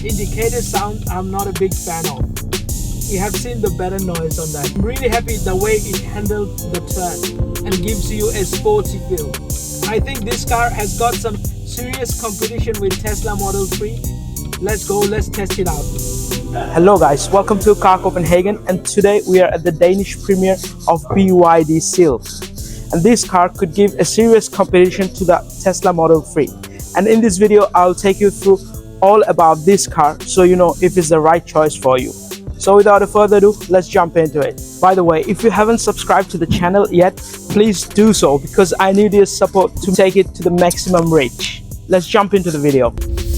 indicator sound I'm not a big fan of. We have seen the better noise on that. I'm really happy the way it handled the turn and gives you a sporty feel. I think this car has got some serious competition with Tesla Model 3. Let's go, let's test it out. Hello guys, welcome to Car Copenhagen, and today we are at the Danish premiere of BYD Seal. And this car could give a serious competition to the Tesla Model 3. And in this video, I'll take you through all about this car so you know if it's the right choice for you. So without further ado, let's jump into it. By the way, if you haven't subscribed to the channel yet, please do so because I need your support to take it to the maximum reach. Let's jump into the video.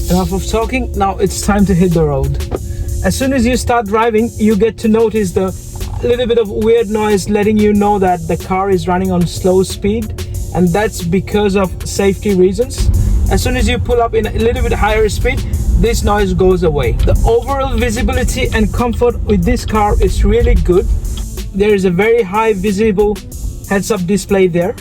Enough of talking, now it's time to hit the road. As soon as you start driving, you get to notice the little bit of weird noise letting you know that the car is running on slow speed, and that's because of safety reasons. As soon as you pull up in a little bit higher speed, this noise goes away. The overall visibility and comfort with this car is really good. There is a very high visible heads-up display there,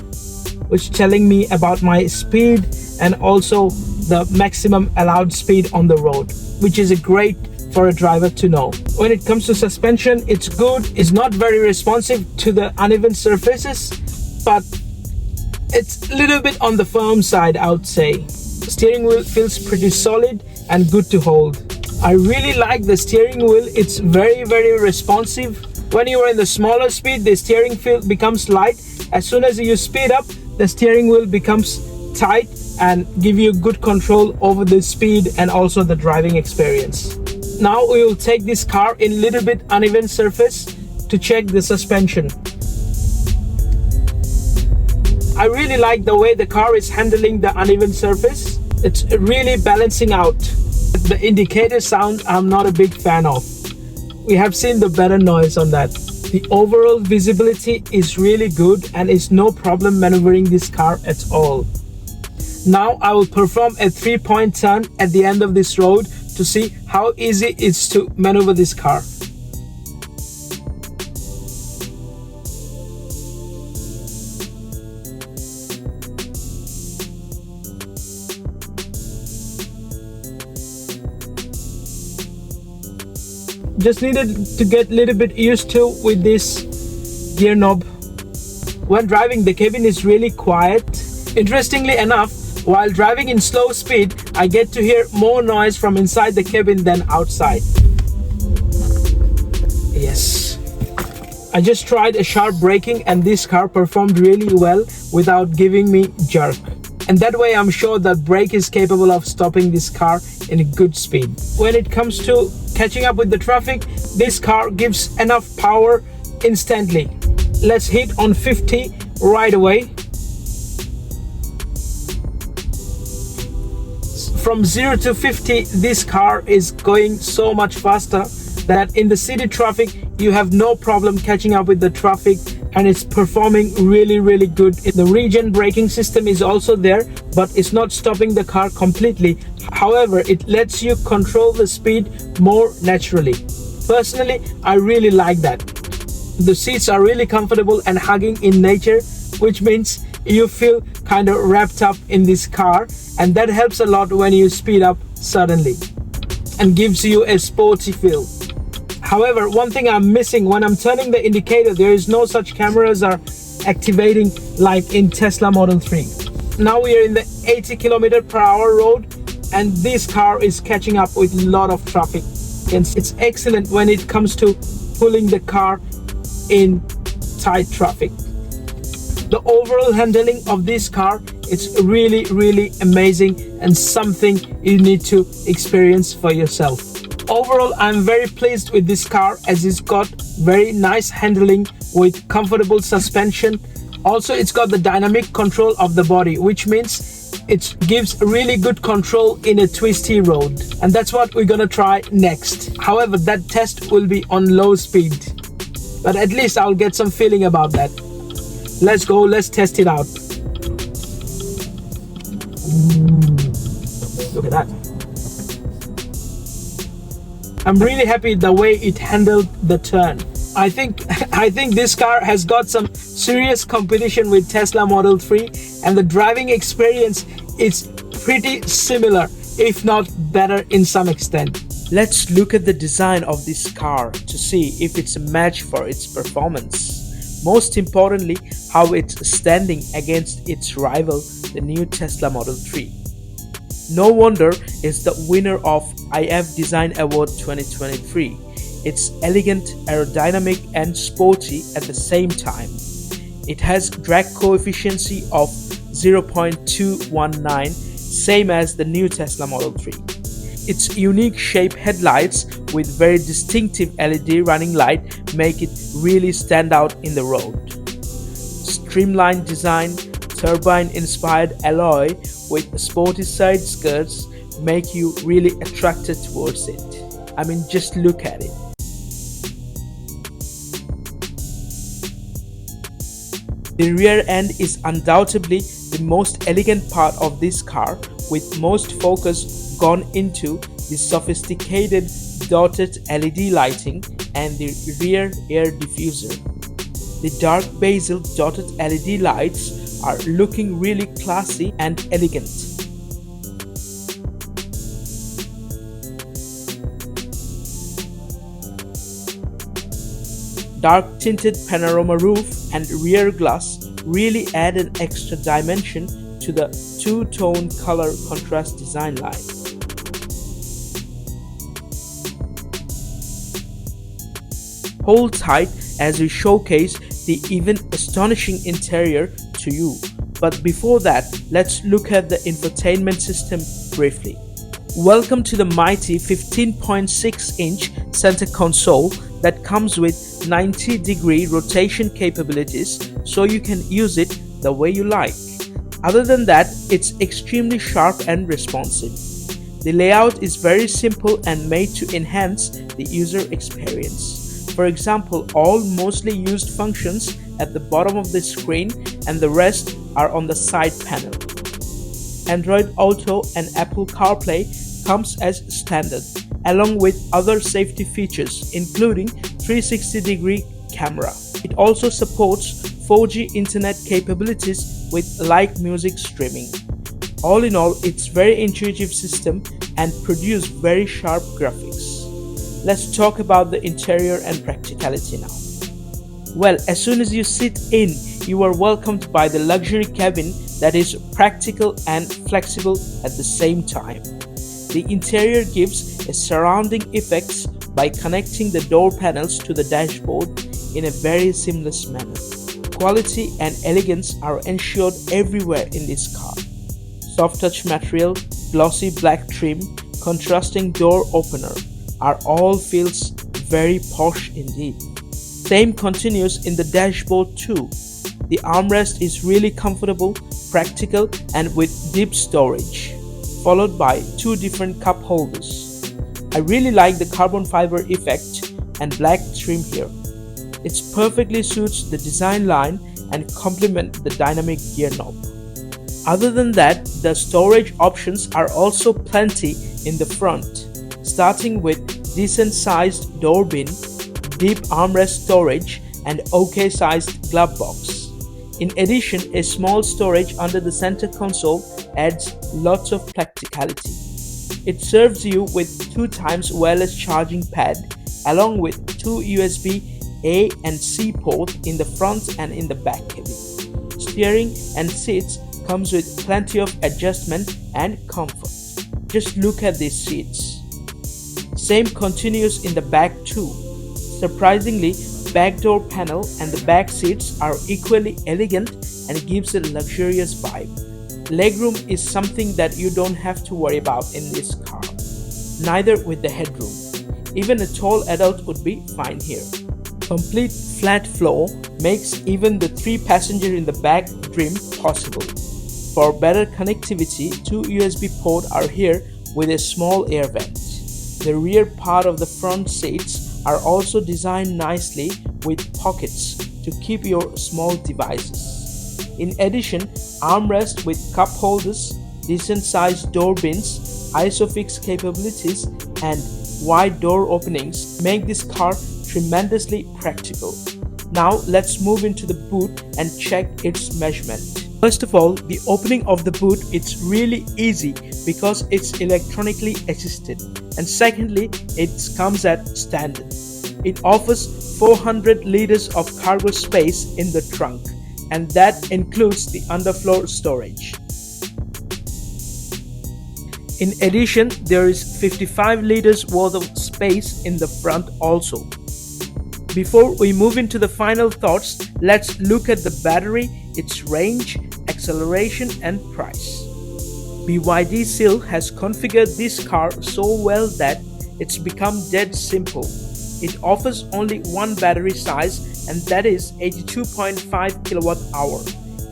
which is telling me about my speed and also the maximum allowed speed on the road, which is a great for a driver to know. When it comes to suspension, it's good. It's not very responsive to the uneven surfaces, but it's a little bit on the firm side, I would say. The steering wheel feels pretty solid and good to hold. I really like the steering wheel. It's very responsive. When you are in the smaller speed, the steering wheel becomes light. As soon as you speed up, the steering wheel becomes tight and give you good control over the speed and also the driving experience. Now we will take this car in a little bit uneven surface to check the suspension. I really like the way the car is handling the uneven surface. It's really balancing out. The indicator sound I'm not a big fan of. We have seen the better noise on that. The overall visibility is really good and it's no problem maneuvering this car at all. Now I will perform a 3-point turn at the end of this road to see how easy it is to maneuver this car. Just needed to get a little bit used to with this gear knob. When driving, the cabin is really quiet. Interestingly enough, while driving in slow speed, I get to hear more noise from inside the cabin than outside. Yes. I just tried a sharp braking and this car performed really well without giving me jerk. And that way I'm sure that brake is capable of stopping this car in a good speed. When it comes to catching up with the traffic, this car gives enough power instantly. Let's hit on 50 right away. From 0 to 50, this car is going so much faster that in the city traffic, you have no problem catching up with the traffic, and it's performing really good. The regen braking system is also there, but it's not stopping the car completely. However, it lets you control the speed more naturally. Personally, I really like that. The seats are really comfortable and hugging in nature, which means you feel kind of wrapped up in this car, and that helps a lot when you speed up suddenly and gives you a sporty feel. However, one thing I'm missing when I'm turning the indicator, there is no such cameras are activating like in Tesla Model 3. Now we are in the 80 km/h road and this car is catching up with a lot of traffic. It's excellent when it comes to pulling the car in tight traffic. The overall handling of this car is really amazing and something you need to experience for yourself. Overall, I'm very pleased with this car as it's got very nice handling with comfortable suspension. Also, it's got the dynamic control of the body, which means it gives really good control in a twisty road. And that's what we're gonna try next. However, that test will be on low speed, but at least I'll get some feeling about that. Let's go, let's test it out. Look at that. I'm really happy the way it handled the turn. I think this car has got some serious competition with Tesla Model 3, and the driving experience is pretty similar, if not better in some extent. Let's look at the design of this car to see if it's a match for its performance. Most importantly, how it's standing against its rival, the new Tesla Model 3. No wonder it's the winner of iF Design Award 2023. It's elegant, aerodynamic and sporty at the same time. It has drag coefficient of 0.219, same as the new Tesla Model 3. Its unique shape headlights with very distinctive LED running light make it really stand out in the road. Streamlined design, turbine-inspired alloy with sporty side skirts make you really attracted towards it. I mean, just look at it. The rear end is undoubtedly the most elegant part of this car, with most focus gone into the sophisticated dotted LED lighting and the rear air diffuser. The dark basil dotted LED lights are looking really classy and elegant. Dark tinted panorama roof and rear glass really add an extra dimension to the two-tone color contrast design line. Hold tight as we showcase the even astonishing interior to you. But before that, let's look at the infotainment system briefly. Welcome to the mighty 15.6-inch center console that comes with 90-degree rotation capabilities, so you can use it the way you like. Other than that, it's extremely sharp and responsive. The layout is very simple and made to enhance the user experience. For example, all mostly used functions at the bottom of the screen and the rest are on the side panel. Android Auto and Apple CarPlay comes as standard, along with other safety features including 360-degree camera. It also supports 4G internet capabilities with live music streaming. All in all, it's very intuitive system and produce very sharp graphics. Let's talk about the interior and practicality now. Well, as soon as you sit in, you are welcomed by the luxury cabin that is practical and flexible at the same time. The interior gives a surrounding effects by connecting the door panels to the dashboard in a very seamless manner. Quality and elegance are ensured everywhere in this car. Soft touch material, glossy black trim, contrasting door opener are all feels very posh indeed. Same continues in the dashboard too. The armrest is really comfortable, practical and with deep storage, followed by two different cup holders. I really like the carbon fiber effect and black trim here. It perfectly suits the design line and complement the dynamic gear knob. Other than that, the storage options are also plenty in the front, starting with decent sized door bin, deep armrest storage and OK sized glove box. In addition, a small storage under the center console adds lots of practicality. It serves you with 2 times wireless charging pad along with 2 USB A and C port in the front and in the back cabin. Steering and seats comes with plenty of adjustment and comfort. Just look at these seats. Same continues in the back too. Surprisingly, back door panel and the back seats are equally elegant and gives a luxurious vibe. Legroom is something that you don't have to worry about in this car. Neither with the headroom. Even a tall adult would be fine here. Complete flat floor makes even the 3 passenger in the back dream possible. For better connectivity, 2 USB ports are here with a small air vent. The rear part of the front seats are also designed nicely with pockets to keep your small devices. In addition, armrest with cup holders, decent sized door bins, ISOFIX capabilities and wide door openings make this car tremendously practical. Now let's move into the boot and check its measurement. First of all, the opening of the boot, it's really easy because it's electronically assisted. And secondly, it comes at standard. It offers 400 liters of cargo space in the trunk, and that includes the underfloor storage. In addition, there is 55 liters worth of space in the front also. Before we move into the final thoughts, let's look at the battery, its range, acceleration and price. BYD Seal has configured this car so well that it's become dead simple. It offers only one battery size, and that is 82.5 kilowatt hour.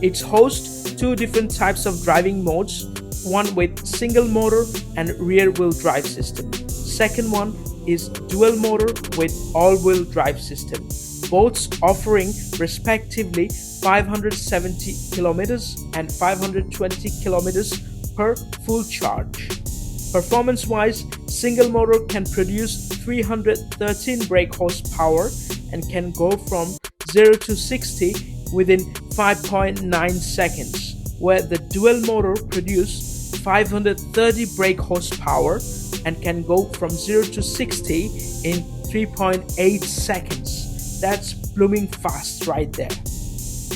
It hosts two different types of driving modes, one with single motor and rear wheel drive system. Second one is dual motor with all-wheel drive system, both offering respectively 570 kilometers and 520 kilometers per full charge. Performance-wise, single motor can produce 313 brake horsepower and can go from 0 to 60 within 5.9 seconds, where the dual motor produces 530 brake horsepower and can go from 0 to 60 in 3.8 seconds. That's blooming fast right there.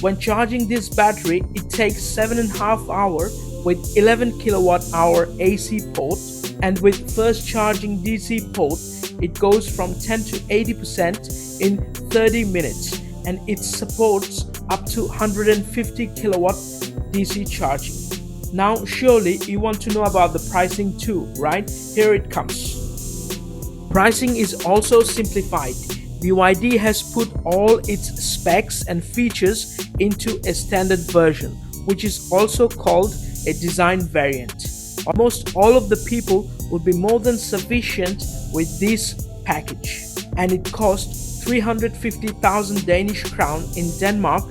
When charging this battery, it takes 7.5 hours with 11 kilowatt hour AC port, and with first charging DC port, it goes from 10 to 80% in 30 minutes, and it supports up to 150 kilowatt DC charging. Now surely you want to know about the pricing too, right? Here it comes. Pricing is also simplified. BYD has put all its specs and features into a standard version, which is also called a design variant. Almost all of the people would be more than sufficient with this package, and it costs 350,000 Danish crown in Denmark,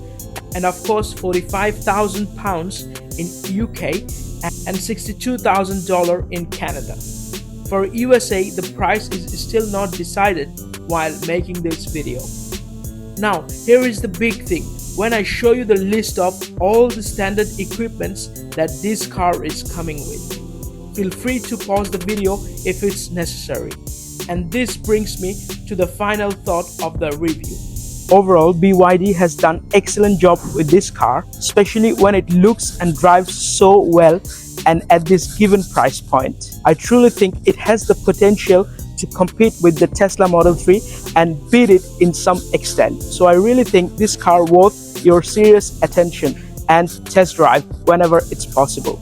and of course 45,000 pounds in UK and $62,000 in Canada. For USA, the price is still not decided while making this video. Now, here is the big thing. When I show you the list of all the standard equipments that this car is coming with, feel free to pause the video if it's necessary. And this brings me to the final thought of the review. Overall, BYD has done excellent job with this car, especially when it looks and drives so well and at this given price point. I truly think it has the potential to compete with the Tesla Model 3 and beat it in some extent. So I really think this car worth your serious attention and test drive whenever it's possible.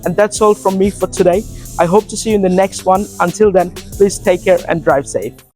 And that's all from me for today. I hope to see you in the next one. Until then, please take care and drive safe.